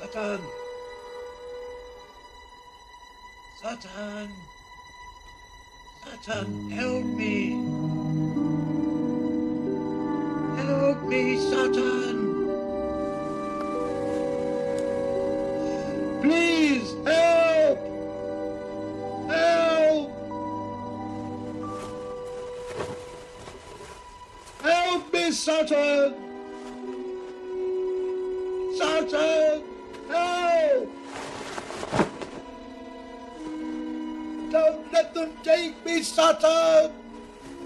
Satan! Satan! Satan, help me! Help me, Satan! Please, help! Help! Help me, Satan! Satan! Help! Don't let them take me, Satan!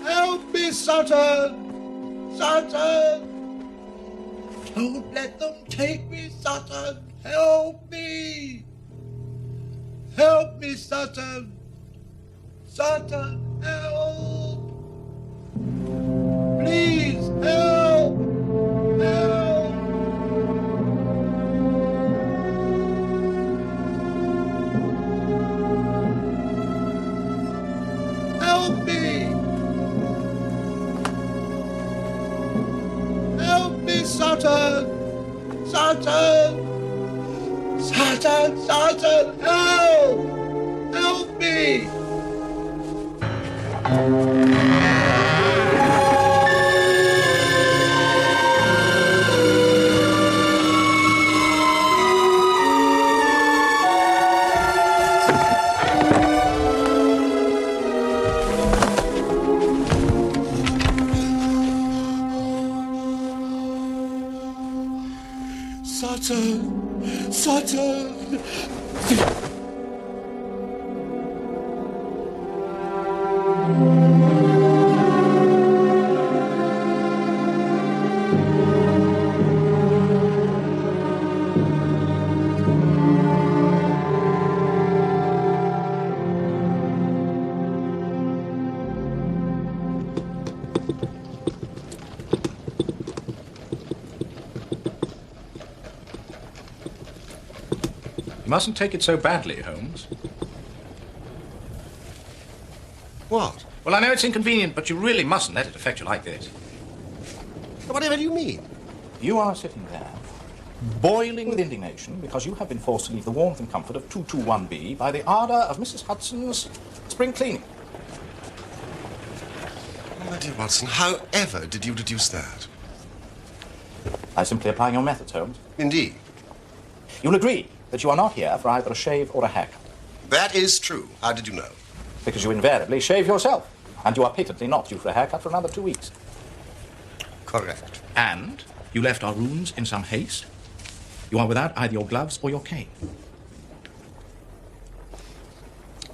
Help me, Satan! Satan! Don't let them take me, Satan! Help me! Help me, Satan! Satan, help! Please, help! Help! Help me! Help me, Satan! Satan! Satan! Satan! Help! Help me! Satan! Satan! You mustn't take it so badly, Holmes. What? Well, I know it's inconvenient, but you really mustn't let it affect you like this. Whatever do you mean? You are sitting there, boiling with indignation because you have been forced to leave the warmth and comfort of 221B by the ardour of Mrs. Hudson's spring cleaning. Oh, my dear Watson, however did you deduce that? By simply applying your methods, Holmes. Indeed. You'll agree that you are not here for either a shave or a haircut. That is true. How did you know? Because you invariably shave yourself, and you are patently not due for a haircut for another 2 weeks. Correct. And you left our rooms in some haste. You are without either your gloves or your cane.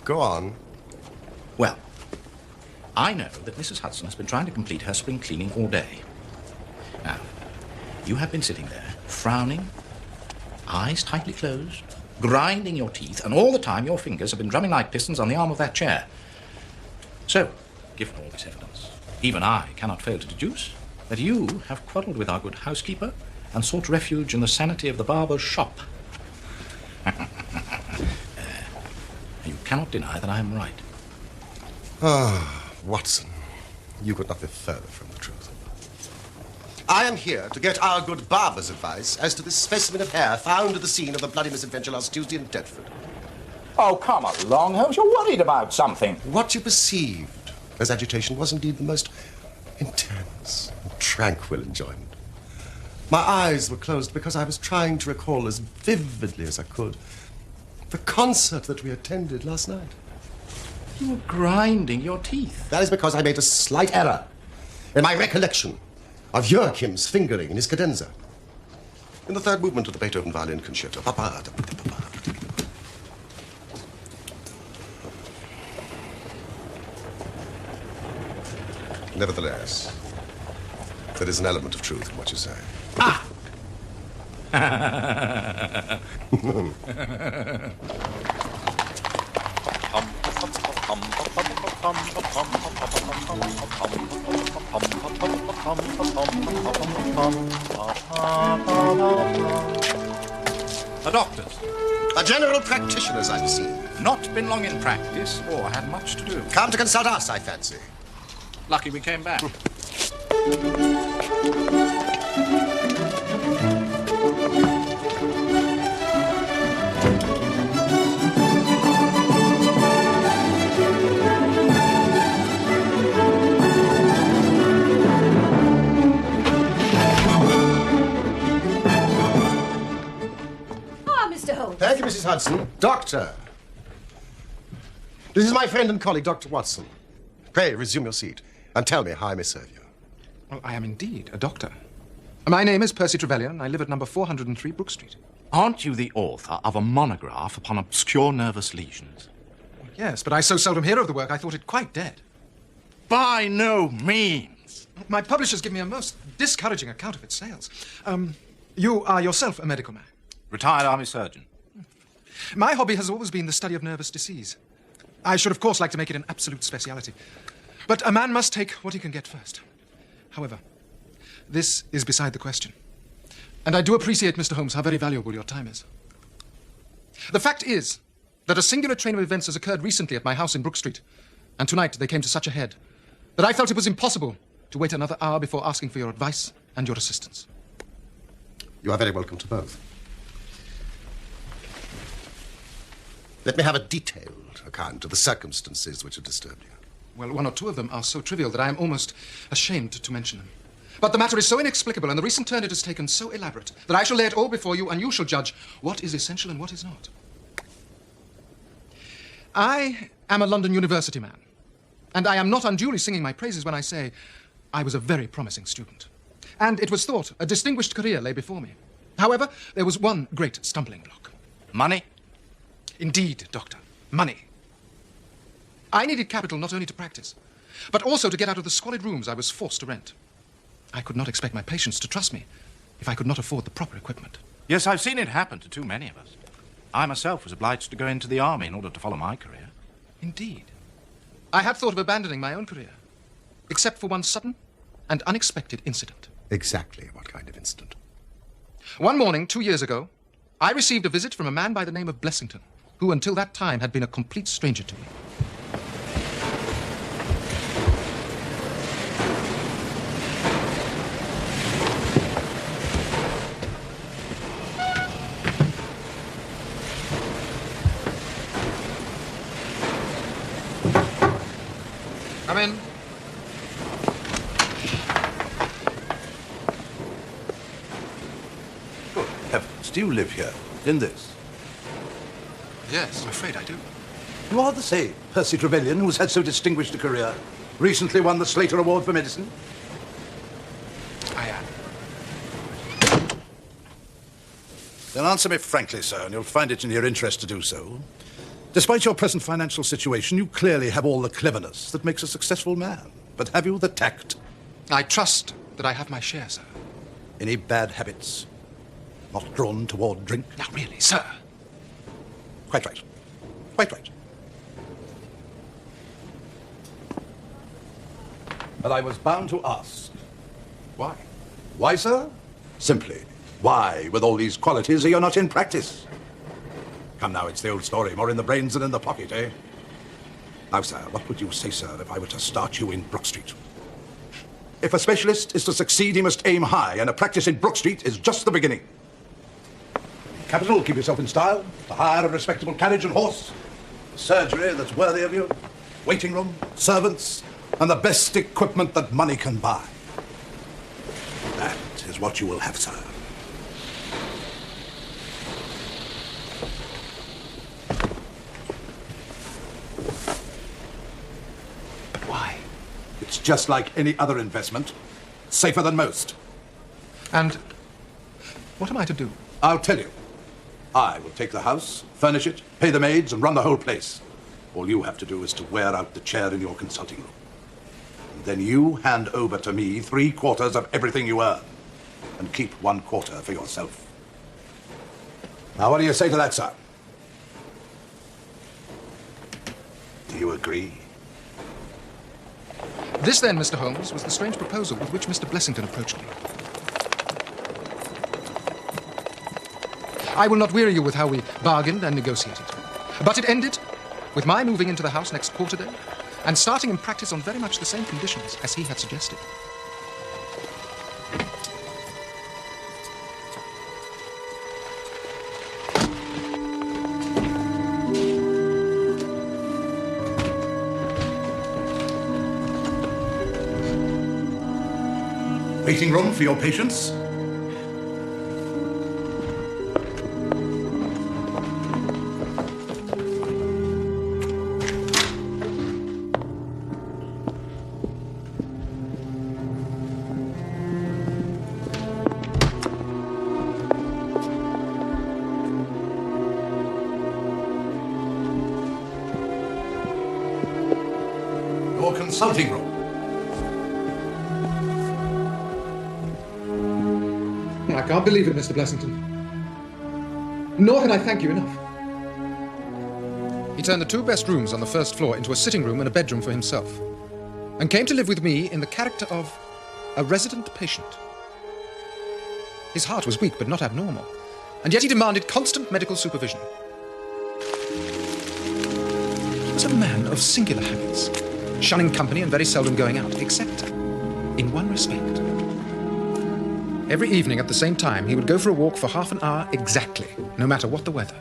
Go on. Well, I know that Mrs. Hudson has been trying to complete her spring cleaning all day. Now, you have been sitting there, frowning, eyes tightly closed, grinding your teeth, and all the time your fingers have been drumming like pistons on the arm of that chair. So, given all this evidence, even I cannot fail to deduce that you have quarrelled with our good housekeeper and sought refuge in the sanity of the barber's shop. You cannot deny that I am right. Ah, Watson, you could not be further from the truth. I am here to get our good barber's advice as to this specimen of hair found at the scene of the bloody misadventure last Tuesday in Deptford. Oh, come along, Holmes. You're worried about something. What you perceived as agitation was indeed the most intense and tranquil enjoyment. My eyes were closed because I was trying to recall as vividly as I could the concert that we attended last night. You were grinding your teeth. That is because I made a slight error in my recollection of Joachim's fingering in his cadenza. In the third movement of the Beethoven Violin Concerto. Nevertheless, there is an element of truth in what you say. Ah! A doctor's. A general practitioner's, I see. Not been long in practice or had much to do. Come to consult us, I fancy. Lucky we came back. Thank you, Mrs. Hudson. Doctor. This is my friend and colleague, Dr. Watson. Pray, resume your seat and tell me how I may serve you. Well, I am indeed a doctor. My name is Percy Trevelyan. I live at number 403 Brook Street. Aren't you the author of a monograph upon obscure nervous lesions? Well, yes, but I so seldom hear of the work, I thought it quite dead. By no means. My publishers give me a most discouraging account of its sales. You are yourself a medical man. Retired army surgeon. My hobby has always been the study of nervous disease. I should, of course, like to make it an absolute speciality. But a man must take what he can get first. However, this is beside the question. And I do appreciate, Mr. Holmes, how very valuable your time is. The fact is that a singular train of events has occurred recently at my house in Brook Street, and tonight they came to such a head that I felt it was impossible to wait another hour before asking for your advice and your assistance. You are very welcome to both. Let me have a detailed account of the circumstances which have disturbed you. Well, one or two of them are so trivial that I am almost ashamed to mention them. But the matter is so inexplicable, and the recent turn it has taken so elaborate, that I shall lay it all before you, and you shall judge what is essential and what is not. I am a London University man, and I am not unduly singing my praises when I say I was a very promising student. And it was thought a distinguished career lay before me. However, there was one great stumbling block. Money? Indeed, Doctor. Money. I needed capital not only to practice, but also to get out of the squalid rooms I was forced to rent. I could not expect my patients to trust me if I could not afford the proper equipment. Yes, I've seen it happen to too many of us. I myself was obliged to go into the army in order to follow my career. Indeed. I had thought of abandoning my own career, except for one sudden and unexpected incident. Exactly what kind of incident? One morning, 2 years ago, I received a visit from a man by the name of Blessington, who until that time had been a complete stranger to me. Come in. Good heavens, do you live here, in this? Yes, I'm afraid I do. You are the same Percy Trevelyan who's had so distinguished a career. Recently won the Slater Award for Medicine. I am. Then answer me frankly, sir, and you'll find it in your interest to do so. Despite your present financial situation, you clearly have all the cleverness that makes a successful man. But have you the tact? I trust that I have my share, sir. Any bad habits? Not drawn toward drink? Now, really, sir. Quite right. Quite right. But I was bound to ask. Why? Why, sir? Simply, why, with all these qualities, are you not in practice? Come now, it's the old story, more in the brains than in the pocket, eh? Now, sir, what would you say, sir, if I were to start you in Brook Street? If a specialist is to succeed, he must aim high, and a practice in Brook Street is just the beginning. Capital, keep yourself in style, to hire a respectable carriage and horse, surgery that's worthy of you, waiting room, servants, and the best equipment that money can buy. That is what you will have, sir. But why? It's just like any other investment, safer than most. And what am I to do? I'll tell you. I will take the house, furnish it, pay the maids, and run the whole place. All you have to do is to wear out the chair in your consulting room. And then you hand over to me 3/4 of everything you earn, and keep 1/4 for yourself. Now, what do you say to that, sir? Do you agree? This, then, Mr. Holmes, was the strange proposal with which Mr. Blessington approached me. I will not weary you with how we bargained and negotiated. But it ended with my moving into the house next quarter day and starting in practice on very much the same conditions as he had suggested. Waiting room for your patients? your consulting room. I can't believe it, Mr. Blessington. Nor can I thank you enough. He turned the two best rooms on the first floor into a sitting room and a bedroom for himself, and came to live with me in the character of a resident patient. His heart was weak but not abnormal, and yet he demanded constant medical supervision. He was a man of singular habits, shunning company and very seldom going out, except in one respect. Every evening at the same time, he would go for a walk for half an hour exactly, no matter what the weather.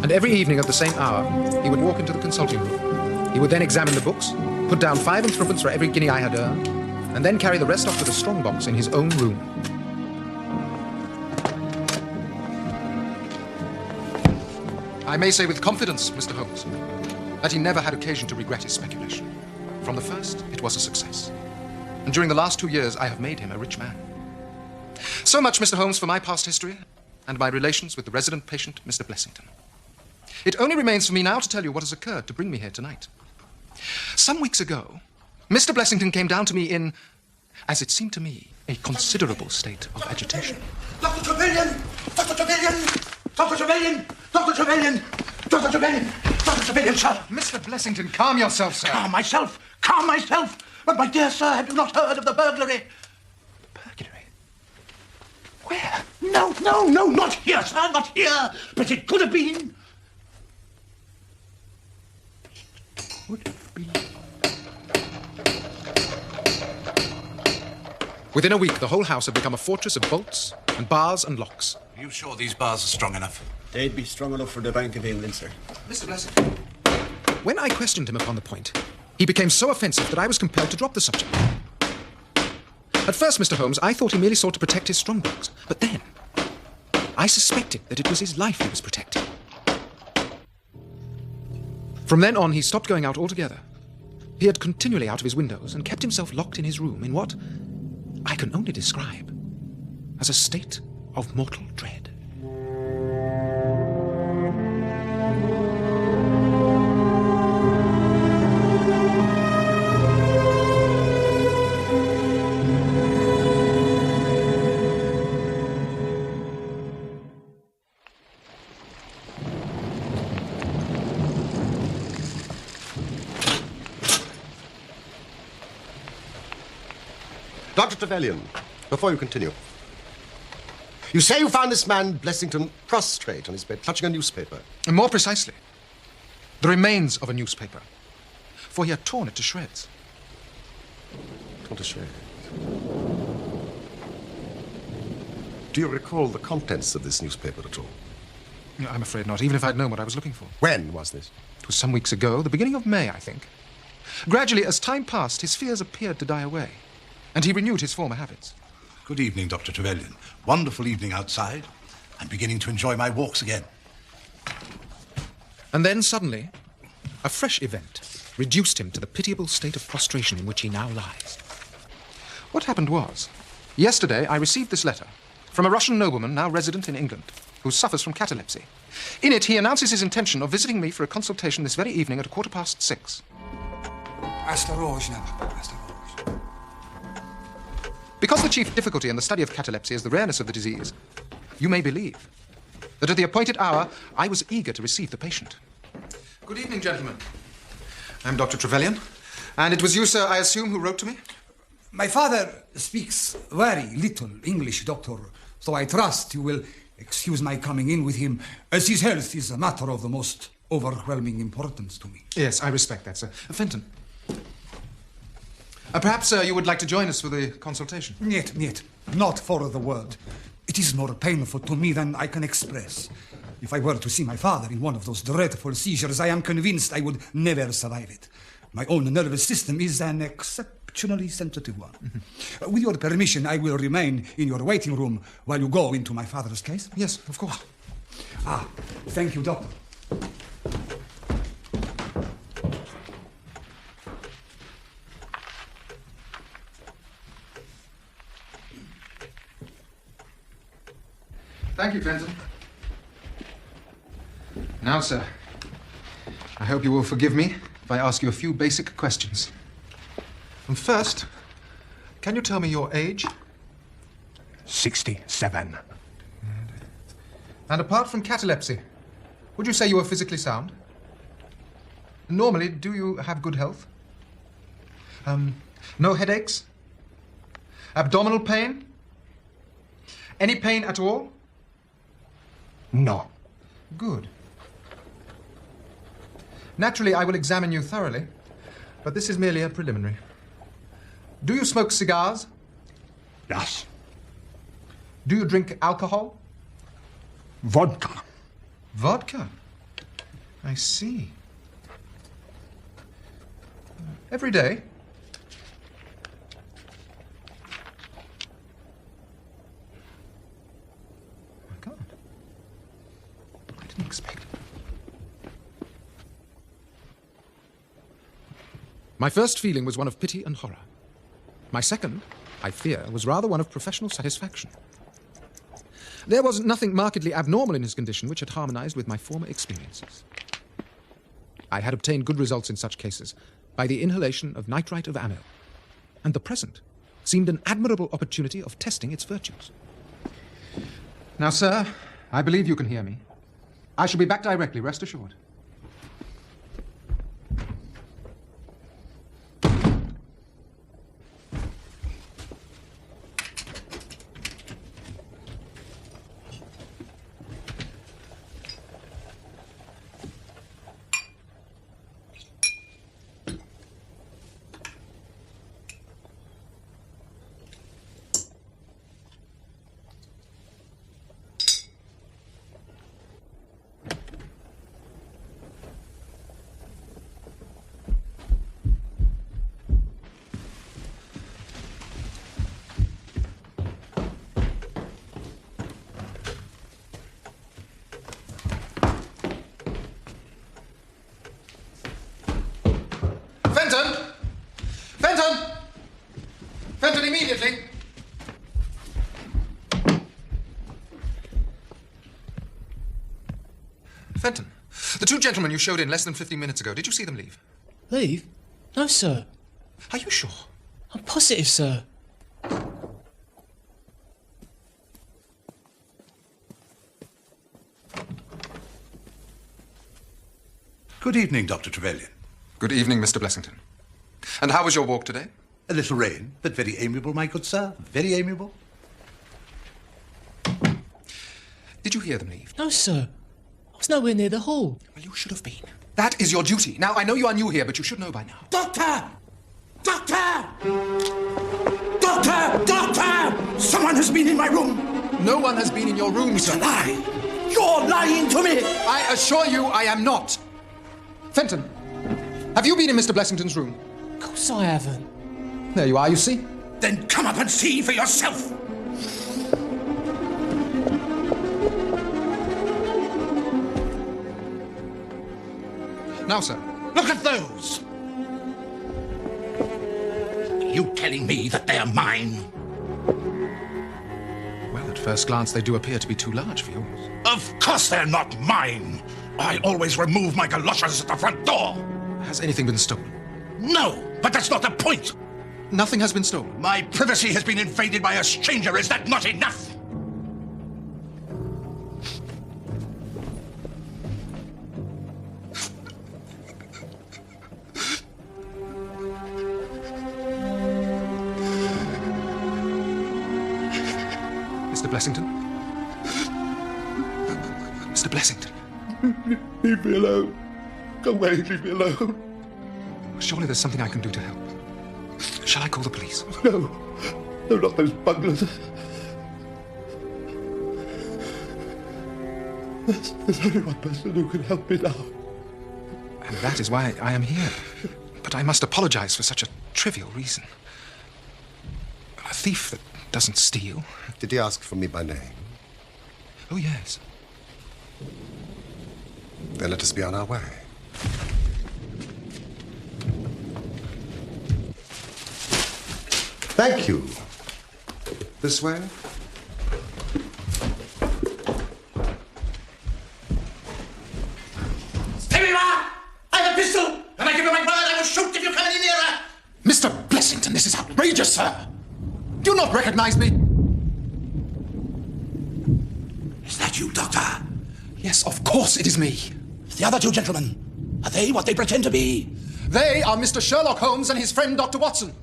And every evening at the same hour, he would walk into the consulting room. He would then examine the books, put down 5 and 3 for every guinea I had earned, and then carry the rest off with a strong box in his own room. I may say with confidence, Mr. Holmes, that he never had occasion to regret his speculation. From the first, it was a success. And during the last 2 years, I have made him a rich man. So much, Mr. Holmes, for my past history and my relations with the resident patient, Mr. Blessington. It only remains for me now to tell you what has occurred to bring me here tonight. Some weeks ago, Mr. Blessington came down to me in, as it seemed to me, a considerable state of agitation. Dr. Trevelyan! Dr. Trevelyan! Dr. Trevelyan! Dr. Trevelyan! Dr. Trevelyan! Dr. Trevelyan, sir! Mr. Blessington, calm yourself, sir. Calm myself! Calm myself! But, my dear sir, have you not heard of the burglary? Burglary? Where? No, not here, sir, not here. But it could have been. It could have been. Within a week, the whole house had become a fortress of bolts and bars and locks. Are you sure these bars are strong enough? They'd be strong enough for the Bank of England, sir. Mr. Blessington. When I questioned him upon the point, he became so offensive that I was compelled to drop the subject. At first, Mr. Holmes, I thought he merely sought to protect his strongbox. But then, I suspected that it was his life he was protecting. From then on, he stopped going out altogether. He had continually out of his windows and kept himself locked in his room in what I can only describe as a state of mortal dread. Dr. Trevelyan, before you continue, you say you found this man, Blessington, prostrate on his bed, clutching a newspaper. And more precisely, the remains of a newspaper, for he had torn it to shreds. Torn to shreds? Do you recall the contents of this newspaper at all? No, I'm afraid not, even if I'd known what I was looking for. When was this? It was some weeks ago, the beginning of May, I think. Gradually, as time passed, his fears appeared to die away, and he renewed his former habits. Good evening, Dr. Trevelyan. Wonderful evening outside. I'm beginning to enjoy my walks again. And then, suddenly, a fresh event reduced him to the pitiable state of prostration in which he now lies. What happened was, yesterday I received this letter from a Russian nobleman now resident in England, who suffers from catalepsy. In it, he announces his intention of visiting me for a consultation this very evening at 6:15. Because the chief difficulty in the study of catalepsy is the rareness of the disease, you may believe that at the appointed hour, I was eager to receive the patient. Good evening, gentlemen. I'm Dr. Trevelyan, and it was you, sir, I assume, who wrote to me? My father speaks very little English, doctor, so I trust you will excuse my coming in with him, as his health is a matter of the most overwhelming importance to me. Yes, I respect that, sir. Fenton. Perhaps you would like to join us for the consultation? Niet, not for the world. It is more painful to me than I can express. If I were to see my father in one of those dreadful seizures, I am convinced I would never survive it. My own nervous system is an exceptionally sensitive one. Mm-hmm. With your permission, I will remain in your waiting room while you go into my father's case. Yes, of course. Thank you, doctor. Thank you, Fenton. Now, sir, I hope you will forgive me if if I ask you a few basic questions. And first, can you tell me your age? 67. And apart from catalepsy, would you say you are physically sound? Normally, do you have good health? No headaches? Abdominal pain? Any pain at all? No. Good. Naturally, I will examine you thoroughly, but this is merely a preliminary. Do you smoke cigars? Yes. Do you drink alcohol? Vodka. Vodka? I see. Every day? My God. I didn't expect it. My first feeling was one of pity and horror. My second, I fear, was rather one of professional satisfaction. There was nothing markedly abnormal in his condition which had harmonized with my former experiences. I had obtained good results in such cases by the inhalation of nitrite of amyl, and the present seemed an admirable opportunity of testing its virtues. Now, sir, I believe you can hear me. I shall be back directly, rest assured. Fenton, immediately! Fenton, the two gentlemen you showed in less than 15 minutes ago, did you see them leave? Leave? No, sir. Are you sure? I'm positive, sir. Good evening, Dr. Trevelyan. Good evening, Mr. Blessington. And how was your walk today? A little rain, but very amiable, my good sir. Very amiable. Did you hear them leave? No, sir. I was nowhere near the hall. Well, you should have been. That is your duty. Now, I know you are new here, but you should know by now. Doctor! Doctor! Doctor! Doctor! Someone has been in my room. No one has been in your room, It's sir. a lie. You're lying to me. I assure you I am not. Fenton, have you been in Mr. Blessington's room? Of course I haven't. There you are, you see? Then come up and see for yourself. Now, sir. Look at those! You telling me that they're mine? Well, at first glance, they do appear to be too large for yours. Of course they're not mine! I always remove my galoshes at the front door! Has anything been stolen? No, but that's not the point! Nothing has been stolen. My privacy has been invaded by a stranger. Is that not enough? Mr. Blessington? Mr. Blessington? Leave me alone. Go away, leave me alone. Surely there's something I can do to help. Shall I call the police? No, no, not those bunglers. There's only one person who can help me now. And that is why I am here. But I must apologize for such a trivial reason. A thief that doesn't steal. Did he ask for me by name? Oh, yes. Then let us be on our way. Thank you. This way? Stay where you are! I have a pistol, and I give you my sir? Do you not recognize me? Is that you, Doctor? Yes, of course it is me. The other two gentlemen, are they what they pretend to be? They are Mr. Sherlock Holmes and his friend Dr. Watson.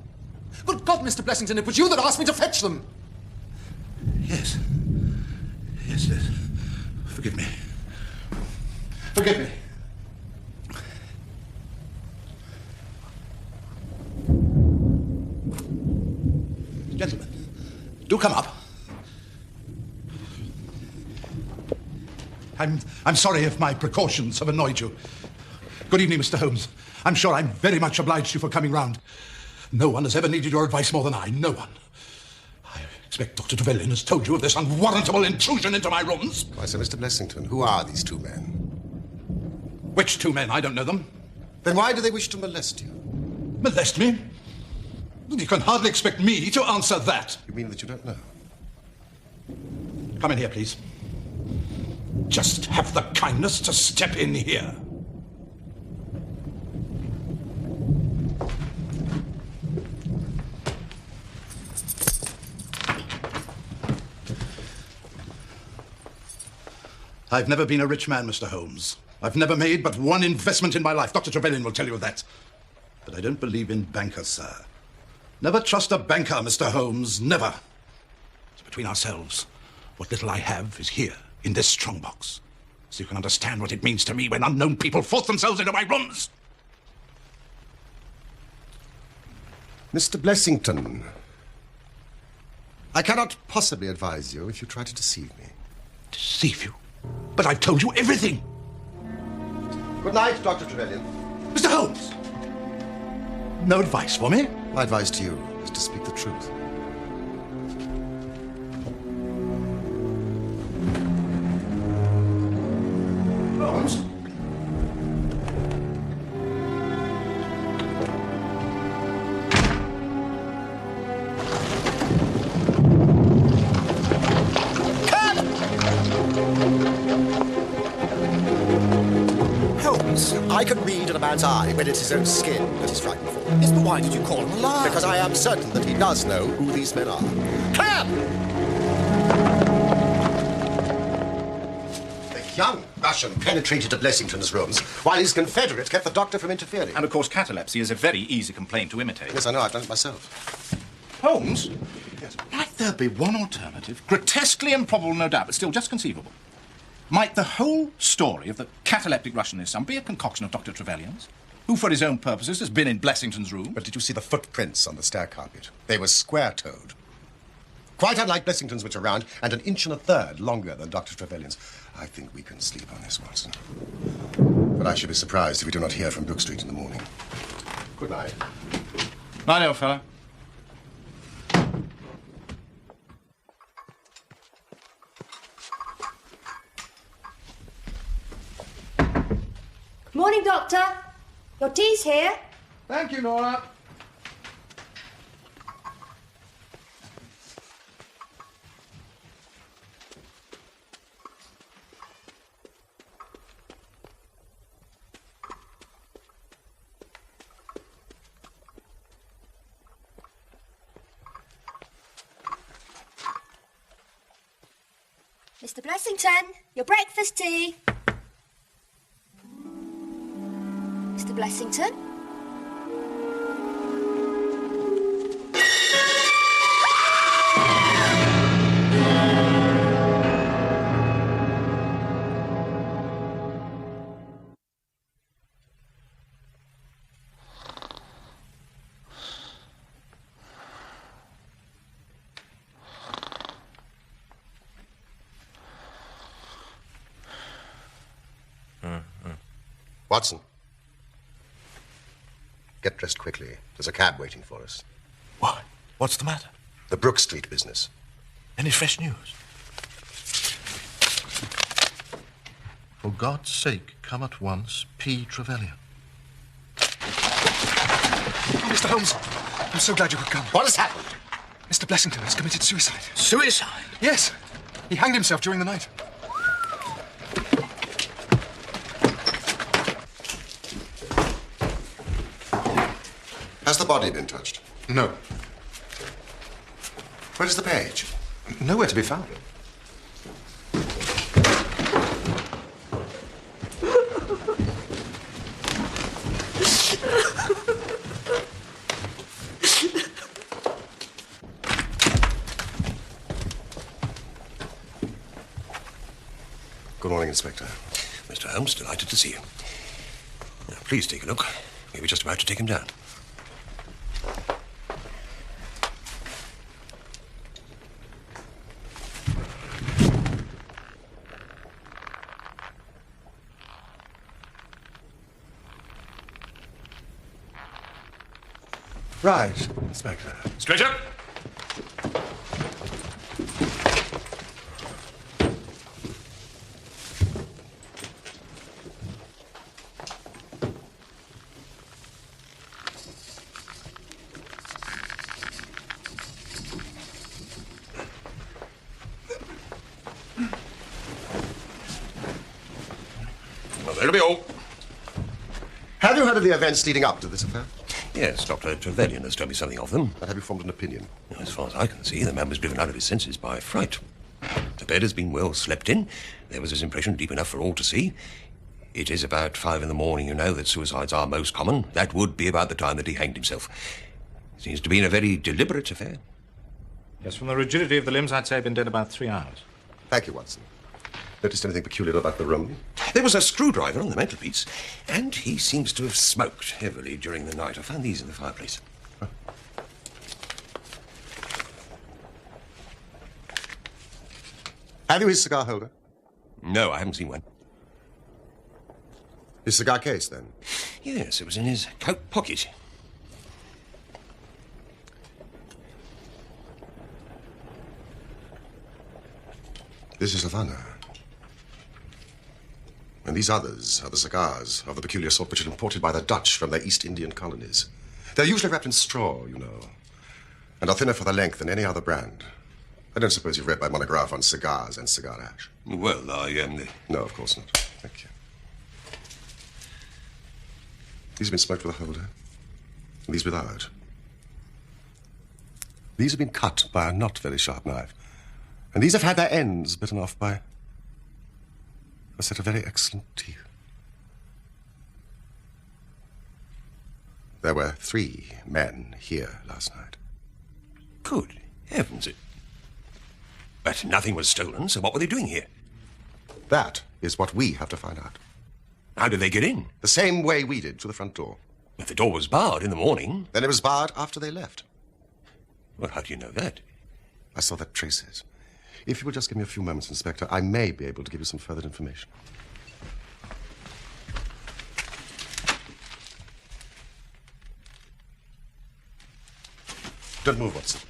Good God, Mr. Blessington, it was you that asked me to fetch them. Yes. Yes. Forgive me. Forgive me. Gentlemen, do come up. I'm sorry if my precautions have annoyed you. Good evening, Mr. Holmes. I'm sure I'm very much obliged to you for coming round. No one has ever needed your advice more than I. No one. I expect Dr. Trevelyan has told you of this unwarrantable intrusion into my rooms. Why, Sir, Mr. Blessington, who are these two men? Which two men? I don't know them. Then why do they wish to molest you? Molest me? You can hardly expect me to answer that. You mean that you don't know? Come in here, please. Just have the kindness to step in here. I've never been a rich man, Mr. Holmes. I've never made but one investment in my life. Dr. Trevelyan will tell you that. But I don't believe in bankers, sir. Never trust a banker, Mr. Holmes. Never. So between ourselves, what little I have is here, in this strongbox. So you can understand what it means to me when unknown people force themselves into my rooms. Mr. Blessington, I cannot possibly advise you if you try to deceive me. Deceive you? But I've told you everything. Good night, Dr. Trevelyan. Mr. Holmes! No advice for me? My advice to you is to speak the truth. Holmes? Holmes, I can read in a man's eye when it's his own skin that he's frightened for. Yes, but why did you call him a liar? Because I am certain that he does know who these men are. Cab! The young Russian penetrated to Blessington's rooms while his confederate kept the doctor from interfering. And of course, catalepsy is a very easy complaint to imitate. Yes, I know. I've done it myself. Holmes? Yes. Might there be one alternative? Grotesquely improbable, no doubt, but still just conceivable. Might the whole story of the cataleptic Russian his son be a concoction of Dr. Trevelyan's, who, for his own purposes, has been in Blessington's room? But did you see the footprints on the stair carpet? They were square-toed. Quite unlike Blessington's, which are round, and an inch and a third longer than Dr. Trevelyan's. I think we can sleep on this, Watson. But I should be surprised if we do not hear from Brook Street in the morning. Good night. Night, old fellow. Morning, Doctor. Your tea's here. Thank you, Nora. Mr. Blessington, your breakfast tea. Mr. Blessington? Watson. Get dressed quickly. There's a cab waiting for us. Why? What's the matter? The Brook Street business. Any fresh news? For God's sake, come at once, P. Trevelyan. Oh, Mr. Holmes, I'm so glad you could come. What has happened? Mr. Blessington has committed suicide. Suicide? Yes. He hanged himself during the night. Has the body been touched? No. Where's the page? Nowhere to be found. Good morning, Inspector. Mr. Holmes, delighted to see you. Now, please take a look. We were just about to take him down. Right, Inspector. Straight up! Well, that'll be all. Have you heard of the events leading up to this affair? Yes, Dr. Trevelyan has told me something of them. And have you formed an opinion? As far as I can see, the man was driven out of his senses by fright. The bed has been well slept in. There was his impression deep enough for all to see. It is about 5 in the morning, you know, that suicides are most common. That would be about the time that he hanged himself. Seems to be a very deliberate affair. Yes, from the rigidity of the limbs, I'd say he'd been dead about 3 hours. Thank you, Watson. Noticed anything peculiar about the room? There was a screwdriver on the mantelpiece, and he seems to have smoked heavily during the night. I found these in the fireplace. Have you his cigar holder? No, I haven't seen one. His cigar case, then? Yes, it was in his coat pocket. This is Havana. And these others are the cigars of the peculiar sort which are imported by the Dutch from their East Indian colonies. They're usually wrapped in straw, you know, and are thinner for the length than any other brand. I don't suppose you've read my monograph on cigars and cigar ash. Well, No, of course not. Thank you. These have been smoked with a holder, and these without. These have been cut by a not very sharp knife, and these have had their ends bitten off by a set of very excellent teeth. There were 3 men here last night. Good heavens. But nothing was stolen, so what were they doing here? That is what we have to find out. How did they get in? The same way we did, through the front door. If the door was barred in the morning... Then it was barred after they left. Well, how do you know that? I saw their traces. If you will just give me a few moments, Inspector, I may be able to give you some further information. Don't move, Watson.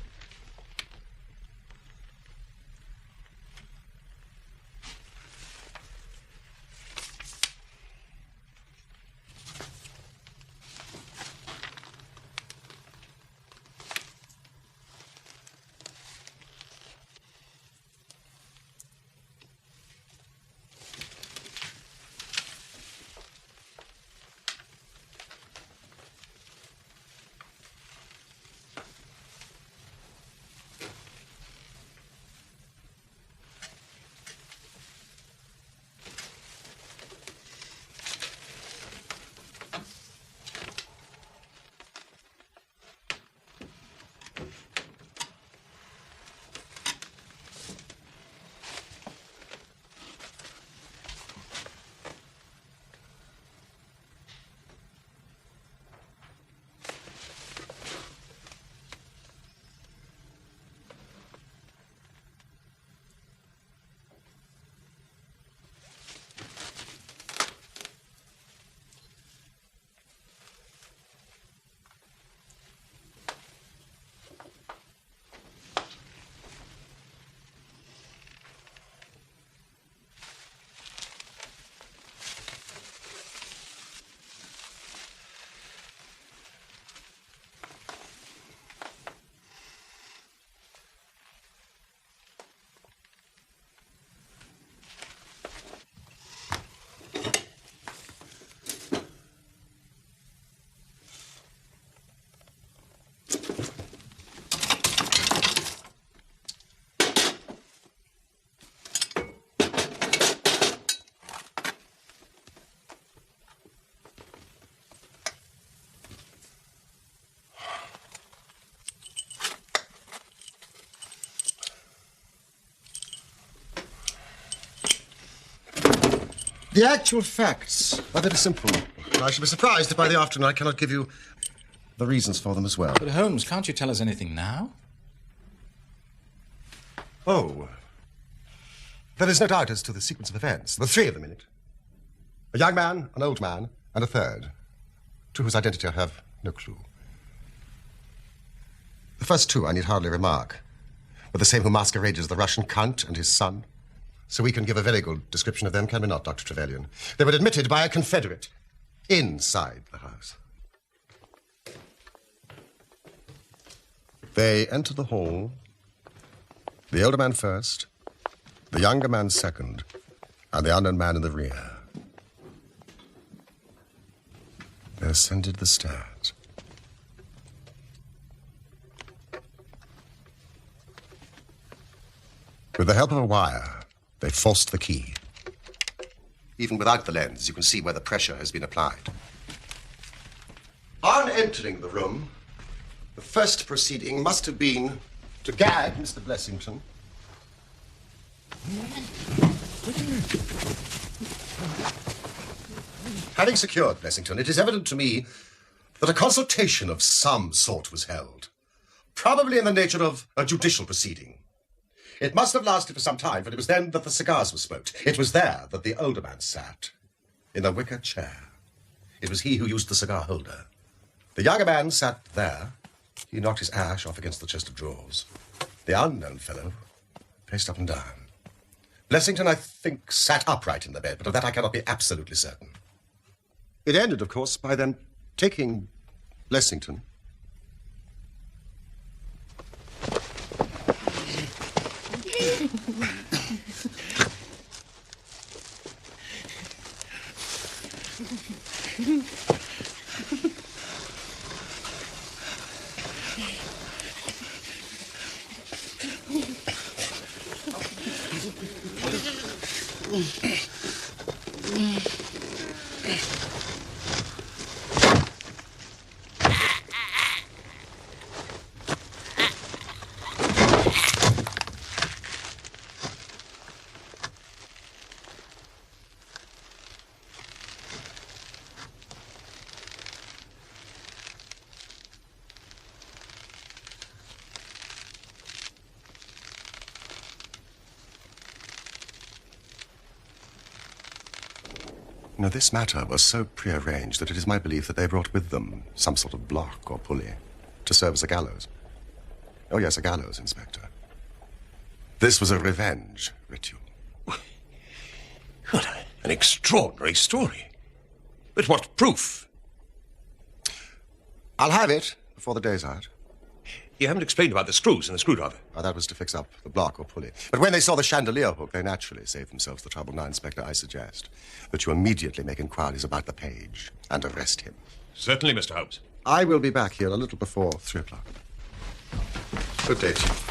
The actual facts are very simple. I shall be surprised if by the afternoon I cannot give you the reasons for them as well. But Holmes, can't you tell us anything now? Oh. There is no doubt as to the sequence of events. There were three of them in it. A young man, an old man, and a third, to whose identity I have no clue. The first two I need hardly remark, were the same who masqueraded as the Russian Count and his son. So we can give a very good description of them, can we not, Dr. Trevelyan? They were admitted by a Confederate inside the house. They entered the hall, the older man first, the younger man second, and the unknown man in the rear. They ascended the stairs. With the help of a wire, they forced the key. Even without the lens, you can see where the pressure has been applied. On entering the room, the first proceeding must have been to gag Mr. Blessington. Having secured Blessington, it is evident to me that a consultation of some sort was held, probably in the nature of a judicial proceeding. It must have lasted for some time, for it was then that the cigars were smoked. It was there that the older man sat, in a wicker chair. It was he who used the cigar holder. The younger man sat there. He knocked his ash off against the chest of drawers. The unknown fellow paced up and down. Blessington, I think, sat upright in the bed, but of that I cannot be absolutely certain. It ended, of course, by them taking Blessington. Now, this matter was so prearranged that it is my belief that they brought with them some sort of block or pulley to serve as a gallows. Oh, yes, a gallows, Inspector. This was a revenge ritual. What an extraordinary story. But what proof? I'll have it before the day's out. You haven't explained about the screws and the screwdriver. Oh, that was to fix up the block or pulley. But when they saw the chandelier hook, they naturally saved themselves the trouble. Now, Inspector, I suggest that you immediately make inquiries about the page and arrest him. Certainly, Mr. Holmes. I will be back here a little before 3 o'clock. Good day, Chief.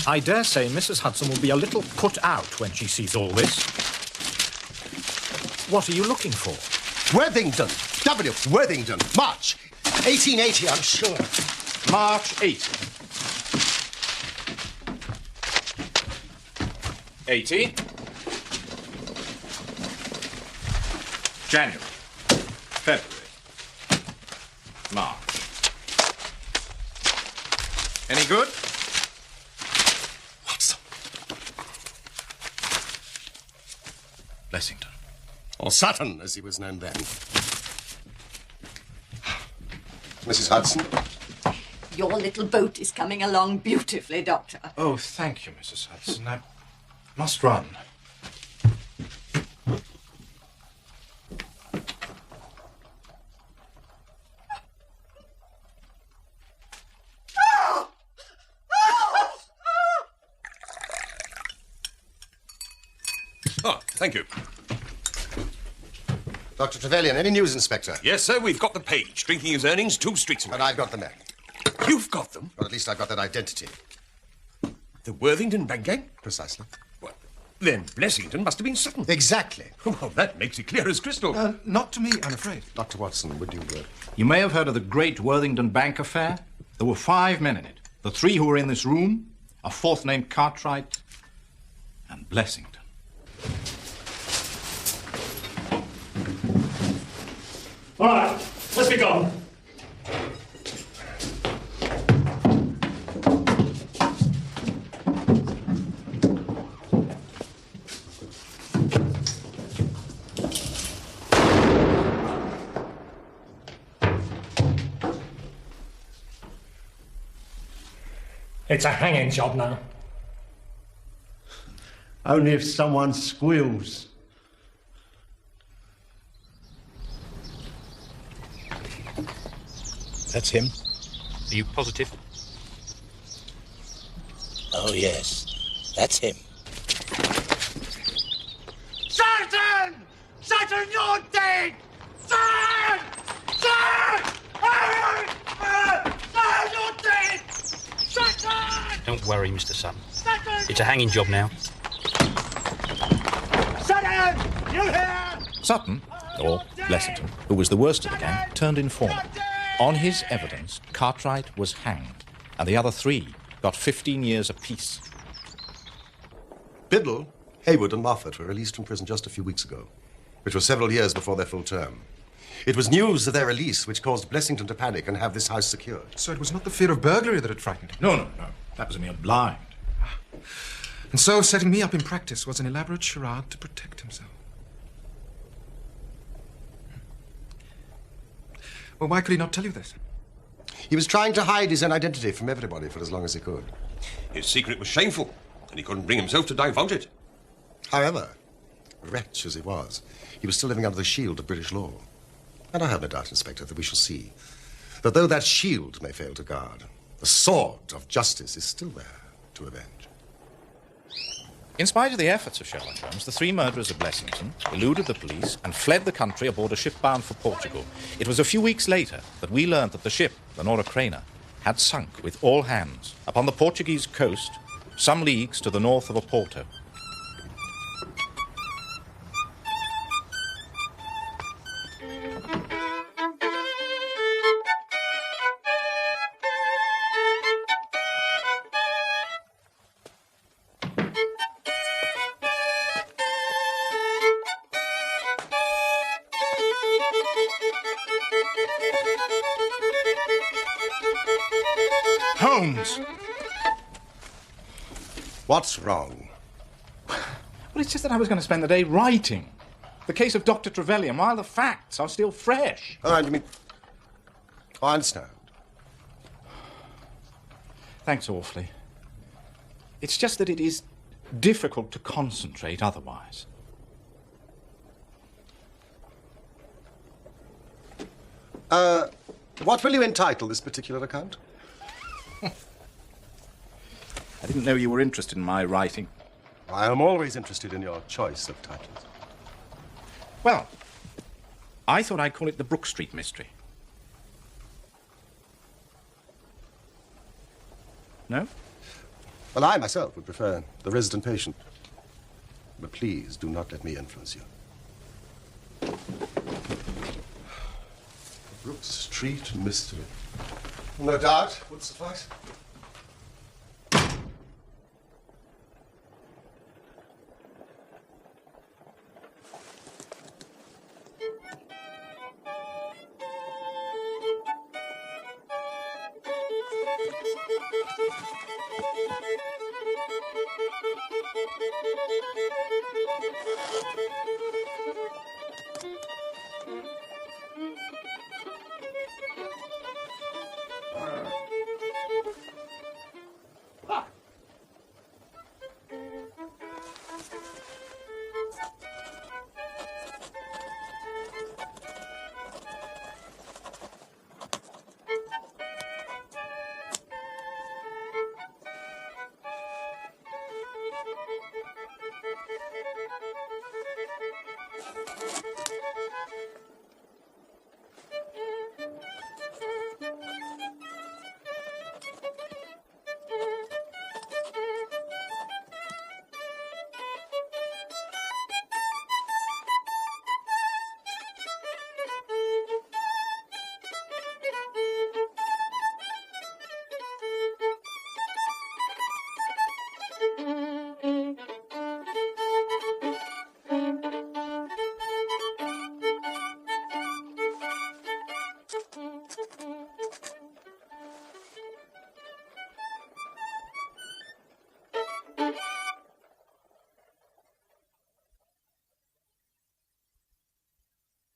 I dare say Mrs. Hudson will be a little put out when she sees all this. What are you looking for? Worthington. W. Worthington. March. 1880, I'm sure. March 8. 80. January. February. March. Any good? Blessington. Or Sutton, as he was known then. Mrs. Hudson? Your little boat is coming along beautifully, Doctor. Oh, thank you, Mrs. Hudson. I must run. Oh, thank you. Dr. Trevelyan, any news, Inspector? Yes, sir, we've got the page. Drinking his earnings 2 streets away. And I've got the men. You've got them? Or at least I've got that identity. The Worthington bank gang? Precisely. Well, Then Blessington must have been Sutton. Exactly. Well, that makes it clear as crystal. Not to me, I'm afraid. Dr. Watson, would you... You may have heard of the great Worthington Bank affair. There were 5 men in it. The 3 who were in this room, a 4th named Cartwright, and Blessington. All right, let's be gone. It's a hanging job now. Only if someone squeals. That's him. Are you positive? Oh, yes. That's him. Sutton! Sutton, you're dead! Sutton! Sutton! Sutton, you're dead! Sutton! Don't worry, Mr. Sutton. It's a hanging job now. Sutton! You here? Sutton, or Blessington, who was the worst of the gang, turned informant. On his evidence, Cartwright was hanged, and the other 3 got 15 years apiece. Biddle, Haywood and Moffat were released from prison just a few weeks ago, which was several years before their full term. It was news of their release which caused Blessington to panic and have this house secured. So it was not the fear of burglary that had frightened him? No. That was a mere blind. And so setting me up in practice was an elaborate charade to protect himself. Well, why could he not tell you this? He was trying to hide his own identity from everybody for as long as he could. His secret was shameful, and he couldn't bring himself to divulge it. However, wretch as he was, he was still living under the shield of British law. And I have no doubt, Inspector, that we shall see that though that shield may fail to guard, the sword of justice is still there to avenge. In spite of the efforts of Sherlock Holmes, the 3 murderers of Blessington eluded the police and fled the country aboard a ship bound for Portugal. It was a few weeks later that we learned that the ship, the Nora Craner, had sunk with all hands upon the Portuguese coast, some leagues to the north of Oporto. Holmes! What's wrong? Well, it's just that I was going to spend the day writing the case of Dr. Trevelyan while the facts are still fresh. Oh, I mean... Oh, I understand. Thanks awfully. It's just that it is difficult to concentrate otherwise. What will you entitle this particular account? I didn't know you were interested in my writing. I am always interested in your choice of titles. Well, I thought I'd call it the Brook Street Mystery. No? Well, I myself would prefer The Resident Patient. But please do not let me influence you. Brook Street Mystery. No doubt would suffice.